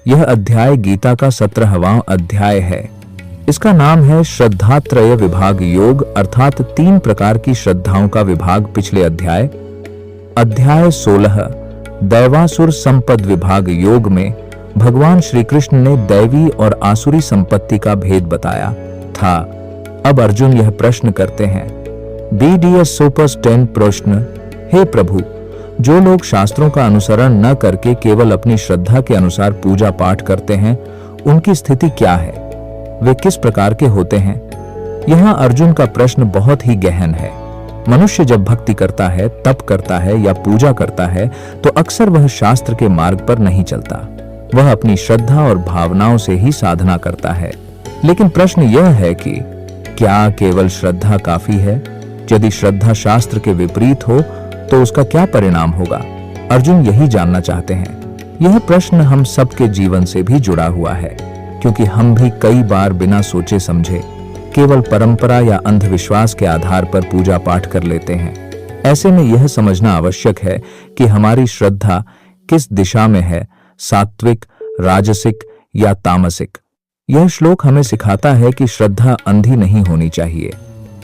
यह अध्याय गीता का 17वां अध्याय है। इसका नाम है श्रद्धात्रय विभाग योग, अर्थात 3 प्रकार की श्रद्धाओं का विभाग। पिछले अध्याय 16 दैवासुर संपद विभाग योग में भगवान श्री कृष्ण ने दैवी और आसुरी संपत्ति का भेद बताया था। अब अर्जुन यह प्रश्न करते हैं, BDS सुपर्स 10 प्रश्न, हे प्रभु, जो लोग शास्त्रों का अनुसरण न करके केवल अपनी श्रद्धा के अनुसार पूजा पाठ करते हैं, उनकी स्थिति क्या है? वे किस प्रकार के होते हैं? यहाँ अर्जुन का प्रश्न बहुत ही गहन है। मनुष्य जब भक्ति करता है, तप करता है या पूजा करता है, तो अक्सर वह शास्त्र के मार्ग पर नहीं चलता। वह अपनी श्रद्धा और भावनाओं से ही साधना करता है। लेकिन प्रश्न यह है कि क्या केवल श्रद्धा काफी है? यदि श्रद्धा शास्त्र के विपरीत हो तो उसका क्या परिणाम होगा? अर्जुन यही जानना चाहते हैं। यह प्रश्न हम सबके जीवन से भी जुड़ा हुआ है, क्योंकि हम भी कई बार बिना सोचे समझे केवल परंपरा या अंधविश्वास के आधार पर पूजा पाठ कर लेते हैं। ऐसे में यह समझना आवश्यक है कि हमारी श्रद्धा किस दिशा में है, सात्विक, राजसिक या तामसिक। यह श्लोक हमें सिखाता है कि श्रद्धा अंधी नहीं होनी चाहिए।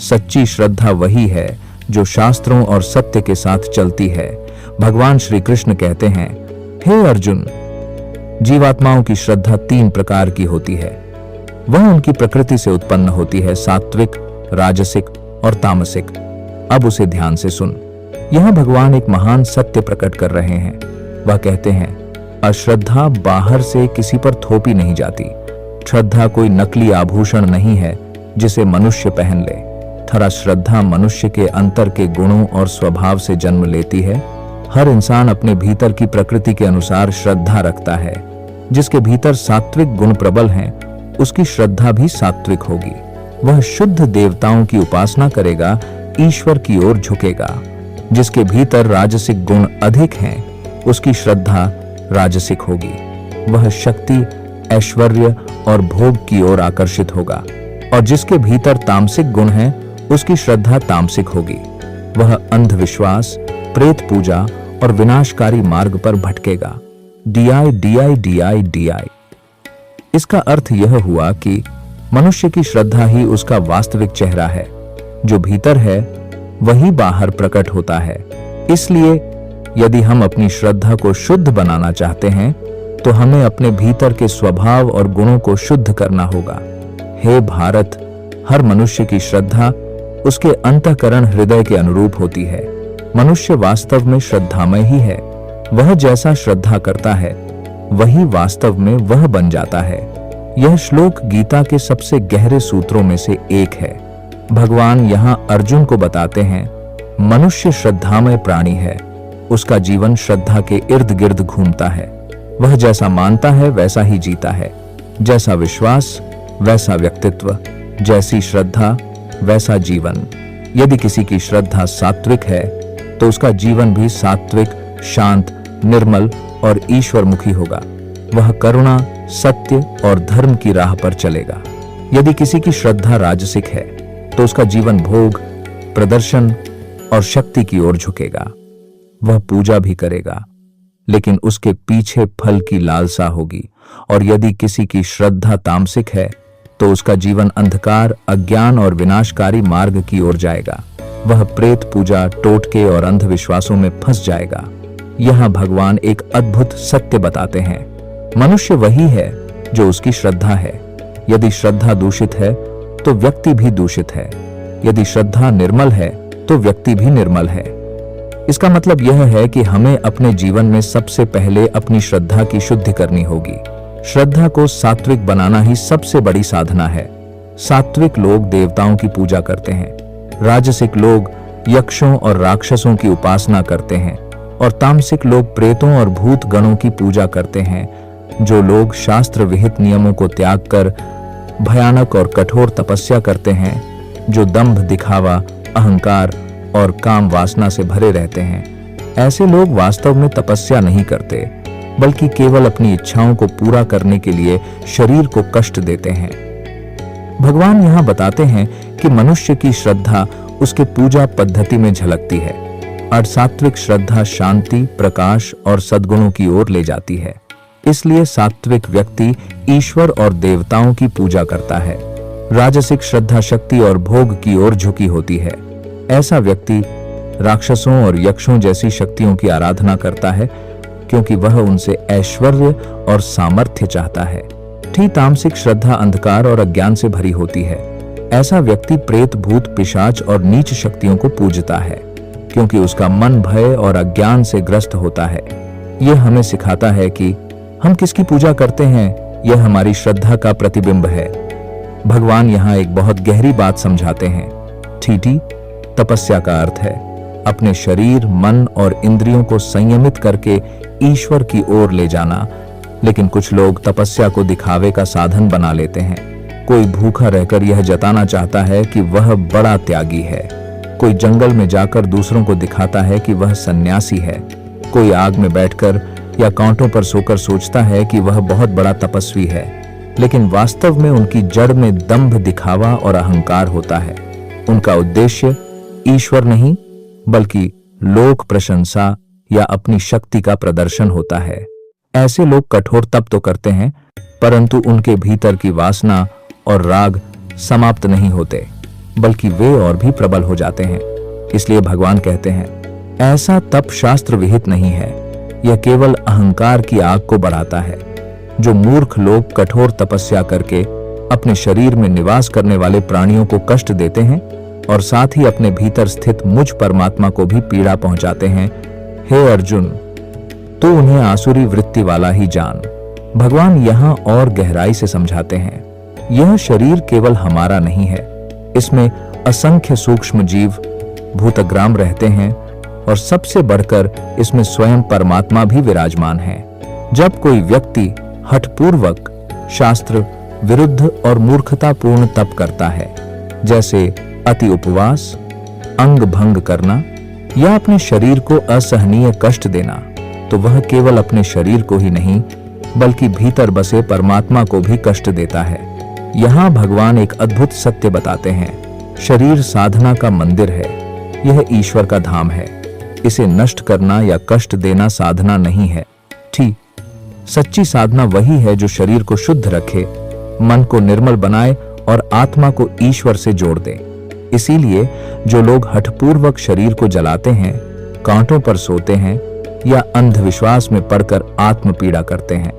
सच्ची श्रद्धा वही है जो शास्त्रों और सत्य के साथ चलती है। भगवान श्री कृष्ण कहते हैं, हे अर्जुन, जीवात्माओं की श्रद्धा 3 प्रकार की होती है। वह उनकी प्रकृति से उत्पन्न होती है, सात्विक, राजसिक और तामसिक। अब उसे ध्यान से सुन। यह भगवान एक महान सत्य प्रकट कर रहे हैं। वह कहते हैं, अश्रद्धा बाहर से किसी पर थोपी नहीं जाती। श्रद्धा कोई नकली आभूषण नहीं है जिसे मनुष्य पहन ले। थरा श्रद्धा मनुष्य के अंतर के गुणों और स्वभाव से जन्म लेती है। हर इंसान अपने भीतर की प्रकृति के अनुसार श्रद्धा रखता है। जिसके भीतर सात्विक गुण प्रबल हैं, उसकी श्रद्धा भी सात्विक होगी। वह शुद्ध देवताओं की उपासना करेगा, ईश्वर की ओर झुकेगा। जिसके भीतर राजसिक गुण अधिक हैं, उसकी श्रद्धा राजसिक होगी। वह शक्ति, ऐश्वर्य और भोग की ओर आकर्षित होगा। और जिसके भीतर तामसिक गुण हैं, उसकी श्रद्धा तामसिक होगी। वह अंधविश्वास, प्रेत पूजा और विनाशकारी मार्ग पर भटकेगा। DI। इसका अर्थ यह हुआ कि मनुष्य की श्रद्धा ही उसका वास्तविक चेहरा है। जो भीतर है वही बाहर प्रकट होता है। इसलिए यदि हम अपनी श्रद्धा को शुद्ध बनाना चाहते हैं, तो हमें अपने भीतर के स्वभाव और गुणों को शुद्ध करना होगा। हे भारत, हर मनुष्य की श्रद्धा उसके अंतःकरण हृदय के अनुरूप होती है। मनुष्य वास्तव में श्रद्धामय ही है। वह जैसा श्रद्धा करता है, वही वास्तव में वह बन जाता है। यह श्लोक गीता के सबसे गहरे सूत्रों में से एक है। भगवान यहाँ अर्जुन को बताते हैं, मनुष्य श्रद्धामय प्राणी है। उसका जीवन श्रद्धा के इर्द गिर्द घूमता है। वह जैसा मानता है वैसा ही जीता है। जैसा विश्वास वैसा व्यक्तित्व, जैसी श्रद्धा वैसा जीवन। यदि किसी की श्रद्धा सात्विक है, तो उसका जीवन भी सात्विक, शांत, निर्मल और ईश्वरमुखी होगा। वह करुणा, सत्य और धर्म की राह पर चलेगा। यदि किसी की श्रद्धा राजसिक है, तो उसका जीवन भोग, प्रदर्शन और शक्ति की ओर झुकेगा। वह पूजा भी करेगा, लेकिन उसके पीछे फल की लालसा होगी। और यदि किसी की श्रद्धा तामसिक है, तो उसका जीवन अंधकार, अज्ञान और विनाशकारी मार्ग की ओर जाएगा। वह प्रेत पूजा, टोटके और अंधविश्वासों में फंस जाएगा। यहाँ भगवान एक अद्भुत सत्य बताते हैं, मनुष्य वही है जो उसकी श्रद्धा है। यदि श्रद्धा दूषित है, तो व्यक्ति भी दूषित है। यदि श्रद्धा निर्मल है, तो व्यक्ति भी निर्मल है। इसका मतलब यह है कि हमें अपने जीवन में सबसे पहले अपनी श्रद्धा की शुद्धि करनी होगी। श्रद्धा को सात्विक बनाना ही सबसे बड़ी साधना है। सात्विक लोग देवताओं की पूजा करते हैं। राजसिक लोग यक्षों और राक्षसों की उपासना करते हैं। और तामसिक लोग प्रेतों और भूत गणों की पूजा करते हैं। जो लोग शास्त्र विहित नियमों को त्याग कर भयानक और कठोर तपस्या करते हैं, जो दंभ, दिखावा, अहंकार और काम वासना से भरे रहते हैं, ऐसे लोग वास्तव में तपस्या नहीं करते, बल्कि केवल अपनी इच्छाओं को पूरा करने के लिए शरीर को कष्ट देते हैं। भगवान यहाँ बताते हैं कि मनुष्य की श्रद्धा उसके पूजा पद्धति में झलकती है और सात्विक श्रद्धा शांति, प्रकाश और सद्गुणों की ओर ले जाती है। इसलिए सात्विक व्यक्ति ईश्वर और देवताओं की पूजा करता है। राजसिक श्रद्धा शक्ति और भोग की ओर झुकी होती है। ऐसा व्यक्ति राक्षसों और यक्षों जैसी शक्तियों की आराधना करता है, क्योंकि वह उनसे ऐश्वर्य और सामर्थ्य चाहता है। तामसिक श्रद्धा अंधकार और अज्ञान से भरी होती है। ऐसा व्यक्ति प्रेत, भूत, पिशाच और नीच शक्तियों को पूजता है, क्योंकि उसका मन भय और अज्ञान से ग्रस्त होता है। यह हमें सिखाता है कि हम किसकी पूजा करते हैं, यह हमारी श्रद्धा का प्रतिबिंब है। भगवान यहाँ एक बहुत गहरी बात समझाते हैं। ठीठी तपस्या का अर्थ है अपने शरीर, मन और इंद्रियों को संयमित करके ईश्वर की ओर ले जाना। लेकिन कुछ लोग तपस्या को दिखावे का साधन बना लेते हैं। कोई भूखा रहकर यह जताना चाहता है कि वह बड़ा त्यागी है। कोई जंगल में जाकर दूसरों को दिखाता है कि वह सन्यासी है। कोई आग में बैठकर या कांटों पर सोकर सोचता है कि वह बहुत बड़ा तपस्वी है। लेकिन वास्तव में उनकी जड़ में दंभ, दिखावा और अहंकार होता है। उनका उद्देश्य ईश्वर नहीं, बल्कि लोक प्रशंसा या अपनी शक्ति का प्रदर्शन होता है। ऐसे लोग कठोर तप तो करते हैं, परंतु उनके भीतर की वासना और राग समाप्त नहीं होते, बल्कि वे और भी प्रबल हो जाते हैं। इसलिए भगवान कहते हैं, ऐसा तप शास्त्र विहित नहीं है। यह केवल अहंकार की आग को बढ़ाता है। जो मूर्ख लोग कठोर तपस्या करके अपने शरीर में निवास करने वाले प्राणियों को कष्ट देते हैं और साथ ही अपने भीतर स्थित मुझ परमात्मा को भी पीड़ा पहुंचाते हैं, हे अर्जुन, तो उन्हें आसुरी वृत्ति वाला ही जान। भगवान यहाँ और गहराई से समझाते हैं, यह शरीर केवल हमारा नहीं है। इसमें असंख्य सूक्ष्म जीव भूतग्राम रहते हैं और सबसे बढ़कर इसमें स्वयं परमात्मा भी विराजमान है। जब कोई व्यक्ति हठपूर्वक शास्त्र विरुद्ध और मूर्खतापूर्ण तप करता है, जैसे अति उपवास, अंग भंग करना या अपने शरीर को असहनीय कष्ट देना, तो वह केवल अपने शरीर को ही नहीं, बल्कि भीतर बसे परमात्मा को भी कष्ट देता है। यहाँ भगवान एक अद्भुत सत्य बताते हैं, शरीर साधना का मंदिर है। यह ईश्वर का धाम है। इसे नष्ट करना या कष्ट देना साधना नहीं है। ठीक, सच्ची साधना वही है जो शरीर को शुद्ध रखे, मन को निर्मल बनाए और आत्मा को ईश्वर से जोड़ दे। इसीलिए जो लोग हठपूर्वक शरीर को जलाते हैं, कांटों पर सोते हैं या अंधविश्वास में पड़कर आत्म पीड़ा करते हैं,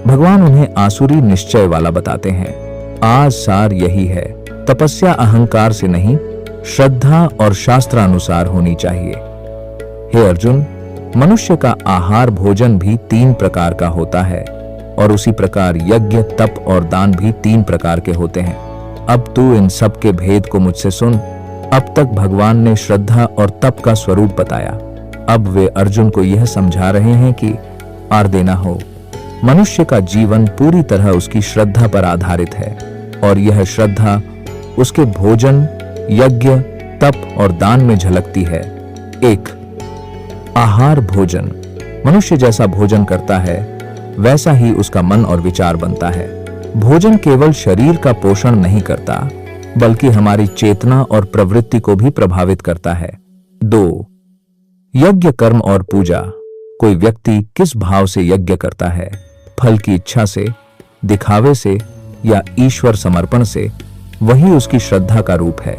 भगवान उन्हें आसुरी निश्चय वाला बताते हैं। आज सार यही है, तपस्या अहंकार से नहीं, श्रद्धा और शास्त्रानुसार होनी चाहिए। हे अर्जुन, मनुष्य का आहार भोजन भी 3 प्रकार का होता है और उसी प्रकार यज्ञ, तप और दान भी 3 प्रकार के होते हैं। अब तू इन सब के भेद को मुझसे सुन। अब तक भगवान ने श्रद्धा और तप का स्वरूप बताया। अब वे अर्जुन को यह समझा रहे हैं कि आर देना हो। मनुष्य का जीवन पूरी तरह उसकी श्रद्धा पर आधारित है और यह श्रद्धा उसके भोजन, यज्ञ, तप और दान में झलकती है। 1. आहार भोजन। मनुष्य जैसा भोजन करता है, वैसा ही उसका मन और विचार बनता है। भोजन केवल शरीर का पोषण नहीं करता, बल्कि हमारी चेतना और प्रवृत्ति को भी प्रभावित करता है। 2. यज्ञ, कर्म और पूजा। कोई व्यक्ति किस भाव से यज्ञ करता है, फल की इच्छा से, दिखावे से या ईश्वर समर्पण से, वही उसकी श्रद्धा का रूप है।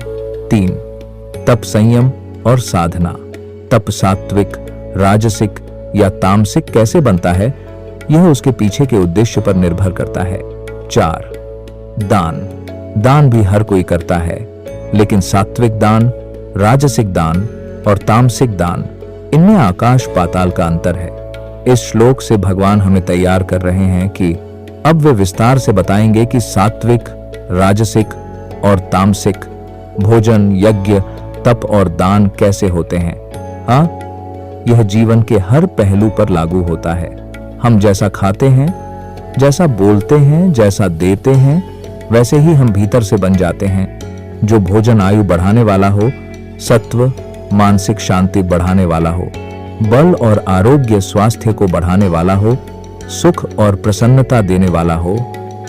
3. तप, संयम और साधना। तप सात्विक, राजसिक या तामसिक कैसे बनता है, यह उसके पीछे के उद्देश्य पर निर्भर करता है। 4. दान। दान भी हर कोई करता है, लेकिन सात्विक दान, राजसिक दान और तामसिक दान, इनमें आकाश पाताल का अंतर है। इस श्लोक से भगवान हमें तैयार कर रहे हैं कि अब वे विस्तार से बताएंगे कि सात्विक, राजसिक और तामसिक भोजन, यज्ञ, तप और दान कैसे होते हैं। हाँ, यह जीवन के हर पहलू पर लागू होता है। हम जैसा खाते हैं, जैसा बोलते हैं, जैसा देते हैं, वैसे ही हम भीतर से बन जाते हैं। जो भोजन आयु बढ़ाने वाला हो, सत्व मानसिक शांति बढ़ाने वाला हो, बल और आरोग्य स्वास्थ्य को बढ़ाने वाला हो, सुख और प्रसन्नता देने वाला हो,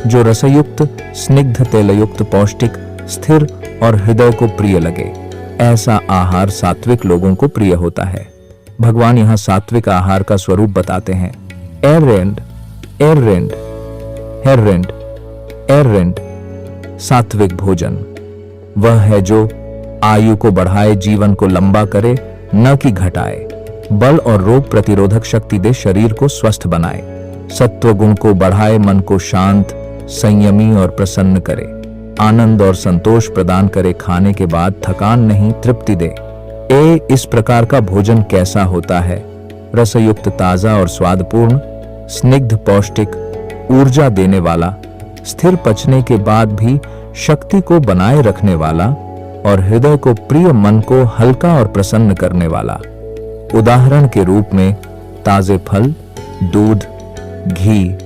जो रसयुक्त, स्निग्ध, तेलयुक्त, पौष्टिक, स्थिर और हृदय को प्रिय लगे, ऐसा आहार सात्विक लोगों को प्रिय होता है। भगवान यहाँ सात्विक आहार का स्वरूप बताते हैं। एरेंड एररेंट, हेररेंट, एररेंट। सात्विक भोजन वह है जो आयु को बढ़ाए, जीवन को लंबा करे, न कि घटाए, बल और रोग प्रतिरोधक शक्ति दे, शरीर को स्वस्थ बनाए, सत्व गुण को बढ़ाए, मन को शांत, संयमी और प्रसन्न करे, आनंद और संतोष प्रदान करे, खाने के बाद थकान नहीं तृप्ति दे। इस प्रकार का भोजन कैसा होता है? रसयुक्त, ताजा और स्वादपूर्ण, स्निग्ध, पौष्टिक, ऊर्जा देने वाला, स्थिर पचने के बाद भी शक्ति को बनाए रखने वाला और हृदय को प्रिय, मन को हल्का और प्रसन्न करने वाला। उदाहरण के रूप में ताजे फल, दूध, घी,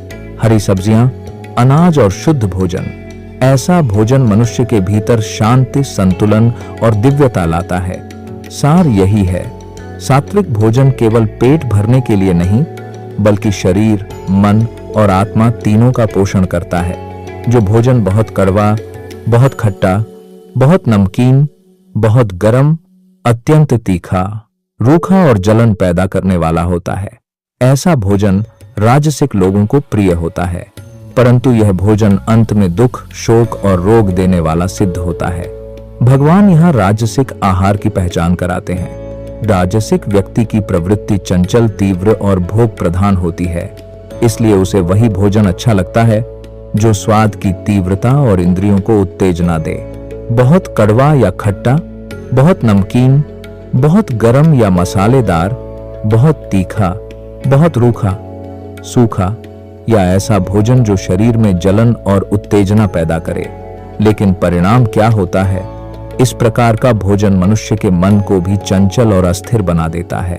हरी सब्जियां, अनाज और शुद्ध भोजन। ऐसा भोजन मनुष्य के भीतर शांति, संतुलन और दिव्यता लाता है। सार यही है, सात्विक भोजन केवल पेट भरने के लिए नहीं, बल्कि शरीर, मन और आत्मा तीनों का पोषण करता है। जो भोजन बहुत कड़वा, बहुत खट्टा, बहुत नमकीन, बहुत गर्म, अत्यंत तीखा, रूखा और जलन पैदा करने वाला होता है, ऐसा भोजन राजसिक लोगों को प्रिय होता है। परंतु यह भोजन अंत में दुख, शोक और रोग देने वाला सिद्ध होता है। भगवान यहाँ राजसिक आहार की पहचान कराते हैं। राजसिक व्यक्ति की प्रवृत्ति चंचल, तीव्र और भोग प्रधान होती है, इसलिए उसे वही भोजन अच्छा लगता है जो स्वाद की तीव्रता और इंद्रियों को उत्तेजना दे। बहुत कड़वा या खट्टा, बहुत नमकीन, बहुत गरम या मसालेदार, बहुत तीखा, बहुत रूखा, सूखा, या ऐसा भोजन जो शरीर में जलन और उत्तेजना पैदा करे। लेकिन परिणाम क्या होता है? इस प्रकार का भोजन मनुष्य के मन को भी चंचल और अस्थिर बना देता है।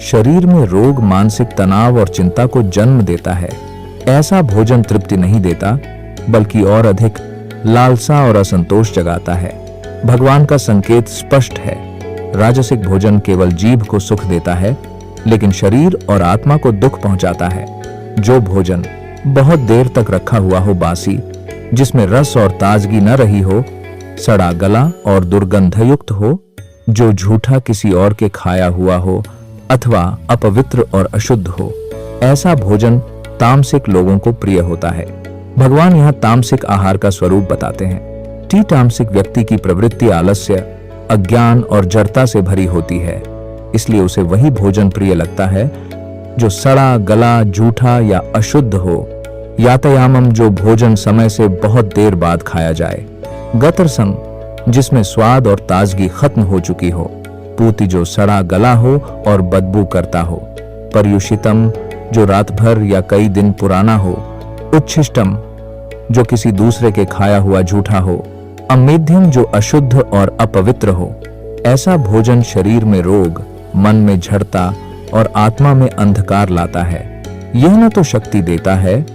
शरीर में रोग, मानसिक तनाव और चिंता को जन्म देता है। ऐसा भोजन तृप्ति नहीं देता, बल्कि और अधिक लालसा और असंतोष जगाता है। भगवान का संकेत स्पष्ट है, राजसिक भोजन केवल जीभ को सुख देता है, लेकिन शरीर और आत्मा को दुख पहुंचाता है। जो भोजन बहुत देर तक रखा हुआ हो, बासी, जिसमें रस और ताजगी न रही हो, सड़ा गला और दुर्गंधयुक्त हो, जो झूठा किसी और के खाया हुआ हो अथवा अपवित्र और अशुद्ध हो, ऐसा भोजन तामसिक लोगों को प्रिय होता है। भगवान यहाँ तामसिक आहार का स्वरूप बताते हैं। तामसिक व्यक्ति की प्रवृत्ति आलस्य, अज्ञान और जड़ता से भरी होती है, इसलिए उसे वही भोजन प्रिय लगता है जो सड़ा गला, झूठा या अशुद्ध हो। यातयामम, जो भोजन समय से बहुत देर बाद खाया जाए। गतरसम, जिसमें स्वाद और ताजगी खत्म हो चुकी हो। पूति, जो सड़ा गला हो और बदबू करता हो। पर्युषितम, जो रात भर या कई दिन पुराना हो। उच्छिष्टम, जो किसी दूसरे के खाया हुआ झूठा हो। अमेध्यम, जो अशुद्ध और अपवित्र हो। ऐसा भोजन शरीर में रोग, मन में झड़ता और आत्मा में अंधकार लाता है। यह न तो शक्ति देता है,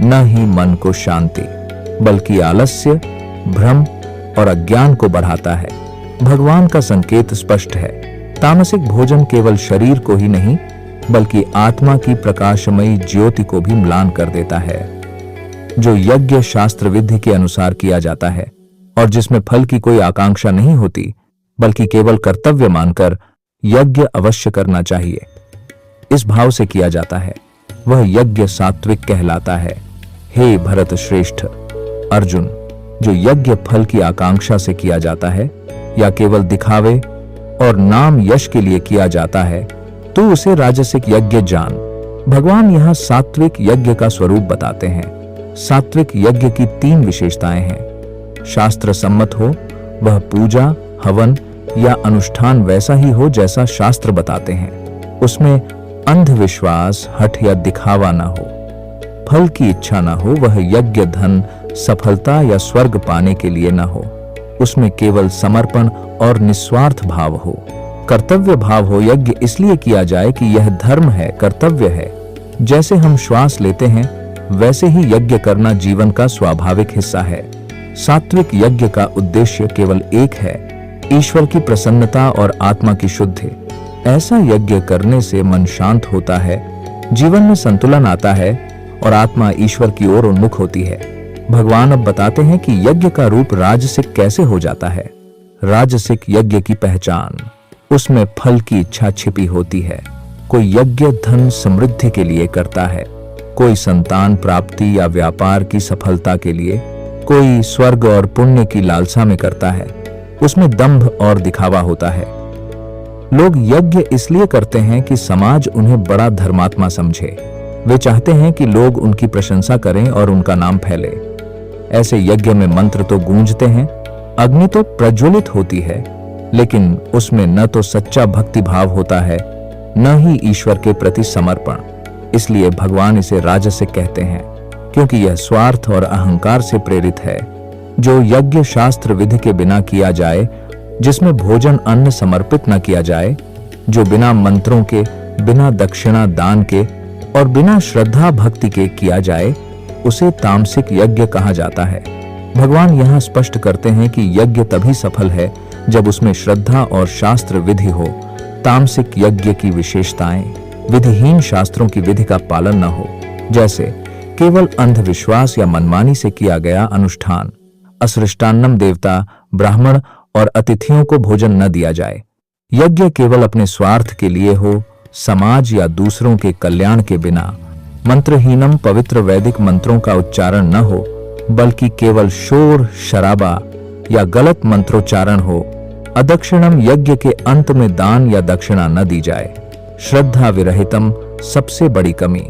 न ही मन को शांति, बल्कि आलस्य, भ्रम और अज्ञान को बढ़ाता है। भगवान का संकेत स्पष्ट है, तामसिक भोजन केवल शरीर को ही नहीं, बल्कि आत्मा की प्रकाशमयी ज्योति को भी म्लान कर देता है। जो यज्ञ शास्त्र विधि के अनुसार किया जाता है और जिसमें फल की कोई आकांक्षा नहीं होती, बल्कि केवल कर्तव्य मानकर यज्ञ अवश्य करना चाहिए, इस भाव से किया जाता है, वह यज्ञ सात्विक कहलाता है। हे भरत श्रेष्ठ अर्जुन, जो यज्ञ फल की आकांक्षा से किया जाता है या केवल दिखावे और नाम यश के लिए किया जाता है, तो उसे राजसिक यज्ञ जान। भगवान यहाँ सात्विक यज्ञ का स्वरूप बताते हैं। सात्विक यज्ञ की 3 विशेषताएं हैं। शास्त्र सम्मत हो, वह पूजा, हवन या अनुष्ठान वैसा ही हो जैसा शास्त्र बताते हैं। उसमें अंधविश्वास, हठ या दिखावा ना हो। फल की इच्छा ना हो, वह यज्ञ धन, सफलता या स्वर्ग पाने के लिए ना हो। उसमें केवल समर्पण और निस्वार्थ भाव हो। कर्तव्य भाव हो, यज्ञ इसलिए किया जाए कि यह धर्म है, कर्तव्य है। जैसे हम श्वास लेते हैं, वैसे ही यज्ञ करना जीवन का स्वाभाविक हिस्सा है। सात्विक यज्ञ का उद्देश्य केवल एक है, ईश्वर की प्रसन्नता और आत्मा की शुद्धि। ऐसा यज्ञ करने से मन शांत होता है, जीवन में संतुलन आता है और आत्मा ईश्वर की ओर उन्मुख होती है। भगवान अब बताते हैं कि यज्ञ का रूप राजसिक कैसे हो जाता है। राजसिक यज्ञ की पहचान, उसमें फल की इच्छा छिपी होती है। कोई यज्ञ धन समृद्धि के लिए करता है, कोई संतान प्राप्ति या व्यापार की सफलता के लिए, कोई स्वर्ग और पुण्य की लालसा में करता है। उसमें दंभ और दिखावा होता है। लोग यज्ञ इसलिए करते हैं कि समाज उन्हें बड़ा धर्मात्मा समझे। वे चाहते हैं कि लोग उनकी प्रशंसा करें और उनका नाम फैले। ऐसे यज्ञ में मंत्र तो गूंजते हैं, अग्नि तो प्रज्वलित होती है, लेकिन उसमें न तो सच्चा भक्ति भाव होता है, न ही ईश्वर के प्रति समर्पण। इसलिए भगवान इसे राजसिक कहते हैं, क्योंकि यह स्वार्थ और अहंकार से प्रेरित है। जो यज्ञ शास्त्र विधि के बिना किया जाए, जिसमें भोजन अन्न समर्पित न किया जाए, जो बिना मंत्रों के, बिना दक्षिणा दान के और बिना श्रद्धा भक्ति के किया जाए, उसे तामसिक यज्ञ कहा जाता है। भगवान यहाँ स्पष्ट करते हैं कि यज्ञ तभी सफल है जब उसमें श्रद्धा और शास्त्र विधि हो। तामसिक यज्ञ की विशेषताएं विधिहीन शास्त्रों की विधि का पालन न हो, जैसे केवल अंधविश्वास या मनमानी से किया गया अनुष्ठान, असृष्टान्नम देवता, ब्राह्मण और अतिथियों को भोजन न दिया जाए। यज्ञ केवल अपने स्वार्थ के लिए हो, समाज या दूसरों के कल्याण के बिना। मंत्रहीनम पवित्र वैदिक मंत्रों का उच्चारण न हो, बल्कि केवल शोर शराबा या गलत मंत्रोच्चारण हो। अदक्षिणम यज्ञ के अंत में दान या दक्षिणा न दी जाए। श्रद्धा विरहितम सबसे बड़ी कमी,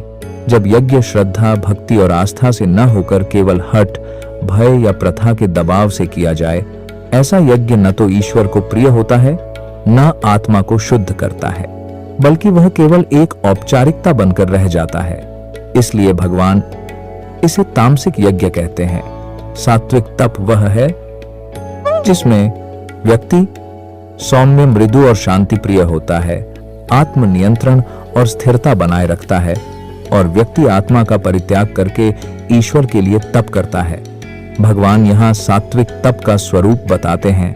जब यज्ञ श्रद्धा भक्ति और आस्था से न होकर केवल हठ भय या प्रथा के दबाव से किया जाए, ऐसा यज्ञ न तो ईश्वर को प्रिय होता है, न आत्मा को शुद्ध करता है, बल्कि वह केवल एक औपचारिकता बनकर रह जाता है। इसलिए भगवान इसे तामसिक यज्ञ कहते हैं। सात्विक तप वह है जिसमें व्यक्ति सौम्य, मृदु और शांति प्रिय होता है, आत्म नियंत्रण और स्थिरता बनाए रखता है, और व्यक्ति आत्मा का परित्याग करके ईश्वर के लिए तप करता है। भगवान यहाँ सात्विक तप का स्वरूप बताते हैं,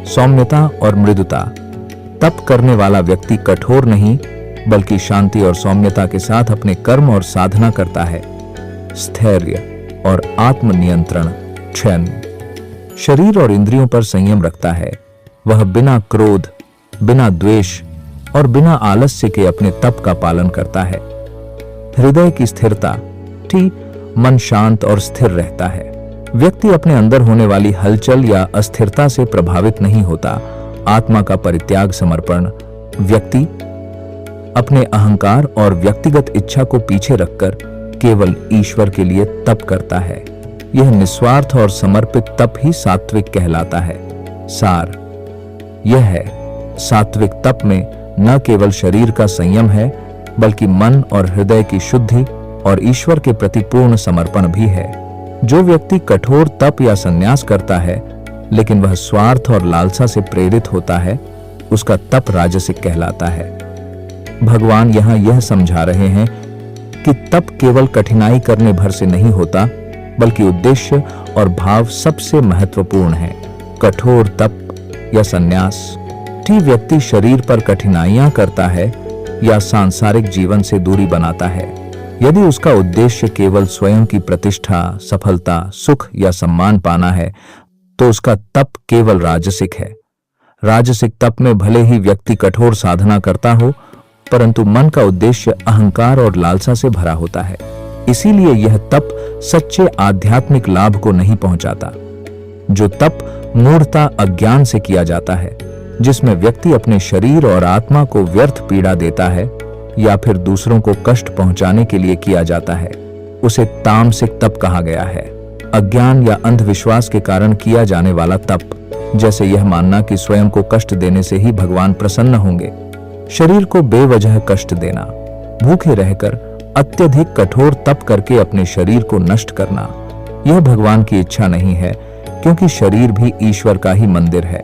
सौम्यता और मृदुता। तप करने वाला व्यक्ति कठोर नहीं, बल्कि शांति और सौम्यता के साथ अपने कर्म और साधना करता है। स्थैर्य और आत्मनियंत्रण, क्षण, शरीर और इंद्रियों पर संयम रखता है। वह बिना क्रोध, बिना द्वेष और बिना आलस्य के अपने तप का पालन करता है। हृदय की स्थिरता, मन शांत और स्थिर रहता है। व्यक्ति अपने अंदर होने वाली हलचल या अस्थिरता से प्रभावित नहीं होता। आत्मा का परित्याग, समर्पण, व्यक्ति अपने अहंकार और व्यक्तिगत इच्छा को पीछे रखकर केवल ईश्वर के लिए तप करता है। यह निस्वार्थ और समर्पित तप ही सात्विक कहलाता है। सार यह है, सात्विक तप में न केवल शरीर का संयम है, बल्कि मन और हृदय की शुद्धि और ईश्वर के प्रति पूर्ण समर्पण भी है। जो व्यक्ति कठोर तप या संन्यास करता है, लेकिन वह स्वार्थ और लालसा से प्रेरित होता है, उसका तप राजसिक कहलाता है। भगवान यहाँ यह समझा रहे हैं कि तप केवल कठिनाई करने भर से नहीं होता, बल्कि उद्देश्य और भाव सबसे महत्वपूर्ण है। कठोर तप या संन्यास व्यक्ति शरीर पर कठिनाइयां करता है या सांसारिक जीवन से दूरी बनाता है। यदि उसका उद्देश्य केवल स्वयं की प्रतिष्ठा, सफलता, सुख या सम्मान पाना है, तो उसका तप केवल राजसिक है। राजसिक तप में भले ही व्यक्ति कठोर साधना करता हो, परंतु मन का उद्देश्य अहंकार और लालसा से भरा होता है। इसीलिए यह तप सच्चे आध्यात्मिक लाभ को नहीं पहुंचाता। जो तप मूढ़ता, अज्ञान से किया जाता है, जिसमें व्यक्ति अपने शरीर और आत्मा को व्यर्थ पीड़ा देता है या फिर दूसरों को कष्ट पहुंचाने के लिए किया जाता है, उसे तामसिक तप कहा गया है। अज्ञान या अंधविश्वास के कारण किया जाने वाला तप, जैसे यह मानना कि स्वयं को कष्ट देने से ही भगवान प्रसन्न होंगे, शरीर को बेवजह कष्ट देना, भूखे रहकर अत्यधिक कठोर तप करके अपने शरीर को नष्ट करना, यह भगवान की इच्छा नहीं है, क्योंकि शरीर भी ईश्वर का ही मंदिर है।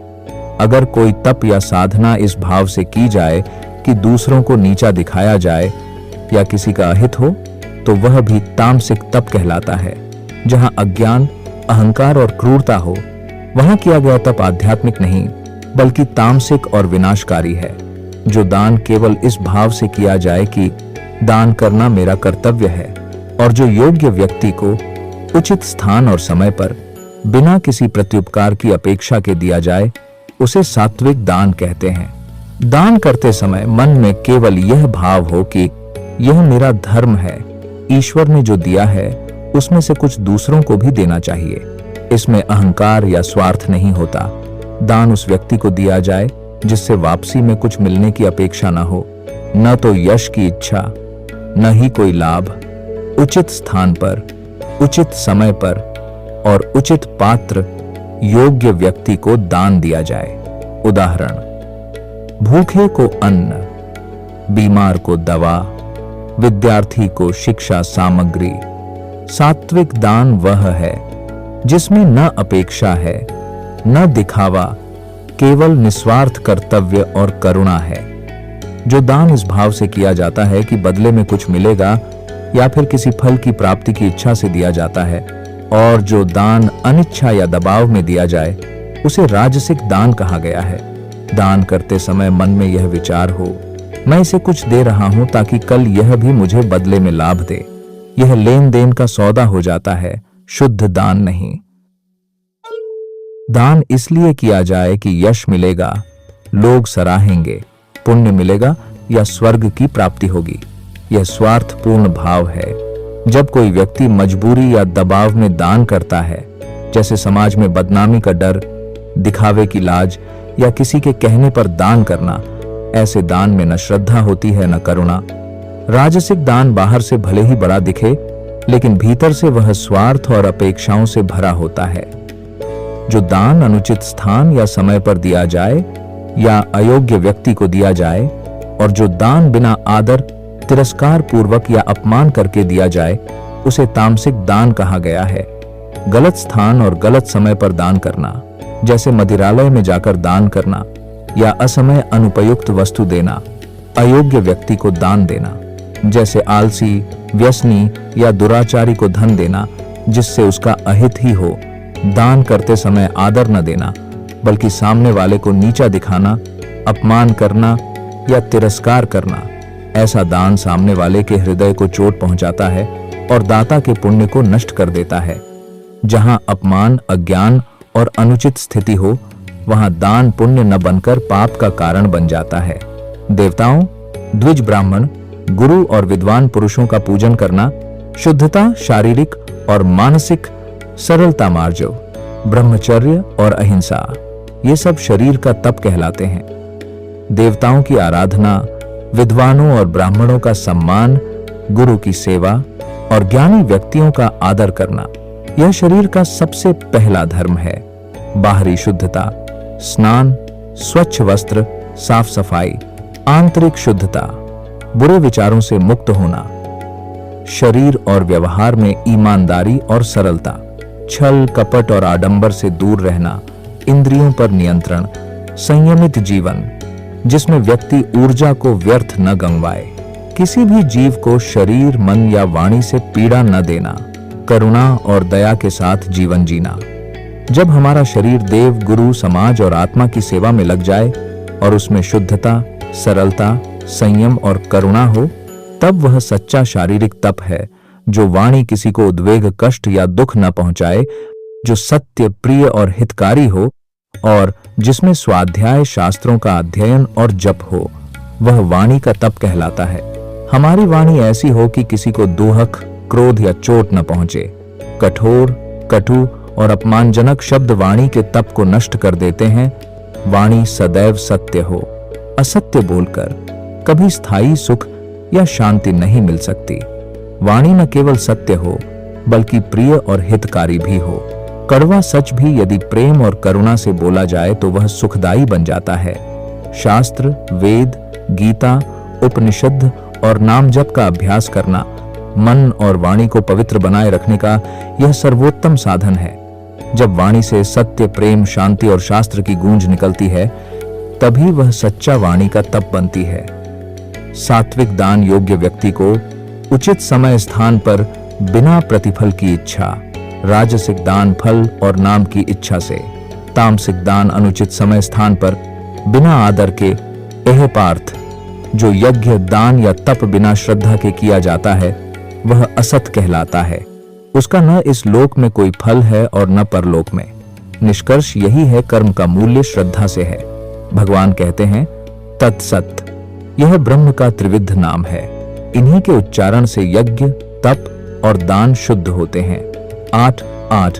अगर कोई तप या साधना इस भाव से की जाए कि दूसरों को नीचा दिखाया जाए या किसी का अहित हो, तो वह भी तामसिक तप कहलाता है। जहां अज्ञान, अहंकार और क्रूरता हो, वहां किया गया तप आध्यात्मिक नहीं, बल्कि तामसिक और विनाशकारी है। जो दान केवल इस भाव से किया जाए कि दान करना मेरा कर्तव्य है, और जो योग्य व्यक्ति को उचित स्थान और समय पर बिना किसी प्रत्युपकार की अपेक्षा के दिया जाए, उसे सात्विक दान कहते हैं। दान करते समय मन में केवल यह भाव हो कि यह मेरा धर्म है, ईश्वर ने जो दिया है उसमें से कुछ दूसरों को भी देना चाहिए। इसमें अहंकार या स्वार्थ नहीं होता। दान उस व्यक्ति को दिया जाए जिससे वापसी में कुछ मिलने की अपेक्षा न हो, न तो यश की इच्छा, न ही कोई लाभ। उचित स्थान पर, उचित समय पर और उचित पात्र योग्य व्यक्ति को दान दिया जाए। उदाहरण, भूखे को अन्न, बीमार को दवा, विद्यार्थी को शिक्षा सामग्री। सात्विक दान वह है जिसमें न अपेक्षा है, न दिखावा, केवल निस्वार्थ कर्तव्य और करुणा है। जो दान इस भाव से किया जाता है कि बदले में कुछ मिलेगा या फिर किसी फल की प्राप्ति की इच्छा से दिया जाता है, और जो दान अनिच्छा या दबाव में दिया जाए उसे राजसिक दान कहा गया है। दान करते समय मन में यह विचार हो, मैं इसे कुछ दे रहा हूं ताकि कल यह भी मुझे बदले में लाभ दे। यह लेन देन का सौदा हो जाता है, शुद्ध दान नहीं। दान इसलिए किया जाए कि यश मिलेगा, लोग सराहेंगे, पुण्य मिलेगा या स्वर्ग की प्राप्ति होगी। यह स्वार्थपूर्ण भाव है। जब कोई व्यक्ति मजबूरी या दबाव में दान करता है, जैसे समाज में बदनामी का डर, दिखावे की लाज या किसी के कहने पर दान करना, ऐसे दान में न श्रद्धा होती है न करुणा। राजसिक दान बाहर से भले ही बड़ा दिखे, लेकिन भीतर से वह स्वार्थ और अपेक्षाओं से भरा होता है। जो दान अनुचित स्थान या समय पर दिया जाए या अयोग्य व्यक्ति को दिया जाए, और जो दान बिना आदर, तिरस्कार पूर्वक या अपमान करके दिया जाए, उसे तामसिक दान कहा गया है। गलत स्थान और गलत समय पर दान करना, जैसे मदिरालय में जाकर दान करना या असमय अनुपयुक्त वस्तु देना, अयोग्य व्यक्ति को दान देना, जैसे आलसी, व्यसनी या दुराचारी को धन देना जिससे उसका अहित ही हो। दान करते समय आदर न देना, बल्कि सामने वाले को नीचा दिखाना, अपमान करना या तिरस्कार करना, ऐसा दान सामने वाले के हृदय को चोट पहुंचाता है और दाता के पुण्य को नष्ट कर देता है। जहां अपमान, अज्ञान और अनुचित स्थिति हो, वहां दान पुण्य न बनकर पाप का कारण बन जाता है। देवताओं, द्विज ब्राह्मण, गुरु और विद्वान पुरुषों का पूजन करना, शुद्धता, शारीरिक और मानसिक सरलता मार्जव, ब्रह्मचर्य और अहिंसा, ये सब शरीर का तप कहलाते हैं। देवताओं की आराधना, विद्वानों और ब्राह्मणों का सम्मान, गुरु की सेवा और ज्ञानी व्यक्तियों का आदर करना, यह शरीर का सबसे पहला धर्म है। बाहरी शुद्धता, स्नान, स्वच्छ वस्त्र, साफ सफाई, आंतरिक शुद्धता, बुरे विचारों से मुक्त होना, शरीर और व्यवहार में ईमानदारी और सरलता, छल, कपट और आडंबर से दूर रहना, इंद्रियों पर नियंत्रण, संयमित जीवन जिसमें व्यक्ति ऊर्जा को व्यर्थ न गंवाए, किसी भी जीव को शरीर, मन या वाणी से पीड़ा न देना, करुणा और दया के साथ जीवन जीना। जब हमारा शरीर देव, गुरु, समाज और आत्मा की सेवा में लग जाए और उसमें शुद्धता, सरलता, संयम और करुणा हो, तब वह सच्चा शारीरिक तप है जो वाणी किसी को उद्वेग, कष्ट या दुख न पहुंचाए, जो सत्य, प्रिय और हितकारी हो और जिसमें स्वाध्याय, शास्त्रों का अध्ययन और जप हो, वह वाणी का तप कहलाता है। हमारी वाणी ऐसी हो कि किसी को दुहक, क्रोध या चोट न पहुंचे। कठोर, कटु और अपमानजनक शब्द वाणी के तप को नष्ट कर देते हैं। वाणी सदैव सत्य हो। असत्य बोलकर कभी स्थायी सुख या शांति नहीं मिल सकती। वाणी न केवल सत्य हो, बल्कि प्रिय और हितकारी भी हो। कड़वा सच भी यदि प्रेम और करुणा से बोला जाए तो वह सुखदायी बन जाता है। शास्त्र, वेद, गीता, उपनिषद और नाम जप का अभ्यास करना मन और वाणी को पवित्र बनाए रखने का यह सर्वोत्तम साधन है। जब वाणी से सत्य, प्रेम, शांति और शास्त्र की गूंज निकलती है, तभी वह सच्चा वाणी का तप बनती है। सात्विक दान योग्य व्यक्ति को उचित समय स्थान पर बिना प्रतिफल की इच्छा, राजसिक दान फल और नाम की इच्छा से, तामसिक दान अनुचित समय स्थान पर बिना आदर के, एह पार्थ, जो यज्ञ, दान या तप बिना श्रद्धा के किया जाता है वह असत कहलाता है। उसका न इस लोक में कोई फल है और न परलोक में। निष्कर्ष यही है, कर्म का मूल्य श्रद्धा से है। भगवान कहते हैं, तत्सत, यह ब्रह्म का त्रिविध नाम है। इन्हीं के उच्चारण से यज्ञ, तप और दान शुद्ध होते हैं। 8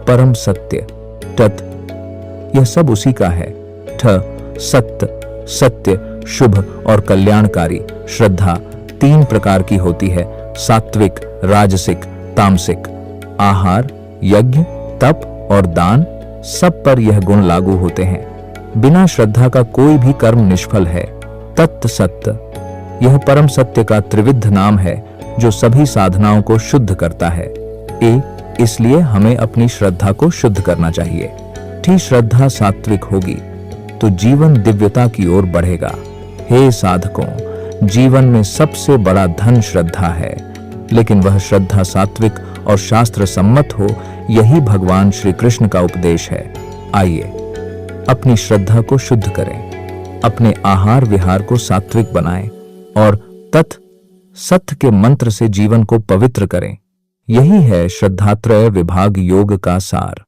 परम सत्य, तत्, यह सब उसी का है। ठ सत्य, सत्य, शुभ और कल्याणकारी। श्रद्धा 3 प्रकार की होती है, सात्विक, राजसिक, तामसिक। आहार, यज्ञ, तप और दान, सब पर यह गुण लागू होते हैं। बिना श्रद्धा का कोई भी कर्म निष्फल है। तत् सत्य, यह परम सत्य का त्रिविध नाम है जो सभी साधनाओं को शुद्ध करता है। इसलिए हमें अपनी श्रद्धा को शुद्ध करना चाहिए। ठीक श्रद्धा सात्विक होगी तो जीवन दिव्यता की ओर बढ़ेगा। हे साधकों, जीवन में सबसे बड़ा धन श्रद्धा है, लेकिन वह श्रद्धा सात्विक और शास्त्र सम्मत हो, यही भगवान श्री कृष्ण का उपदेश है। आइए अपनी श्रद्धा को शुद्ध करें, अपने आहार विहार को सात्विक बनाएं और तत् सत्य के मंत्र से जीवन को पवित्र करें। यही है श्रद्धात्रय विभाग योग का सार।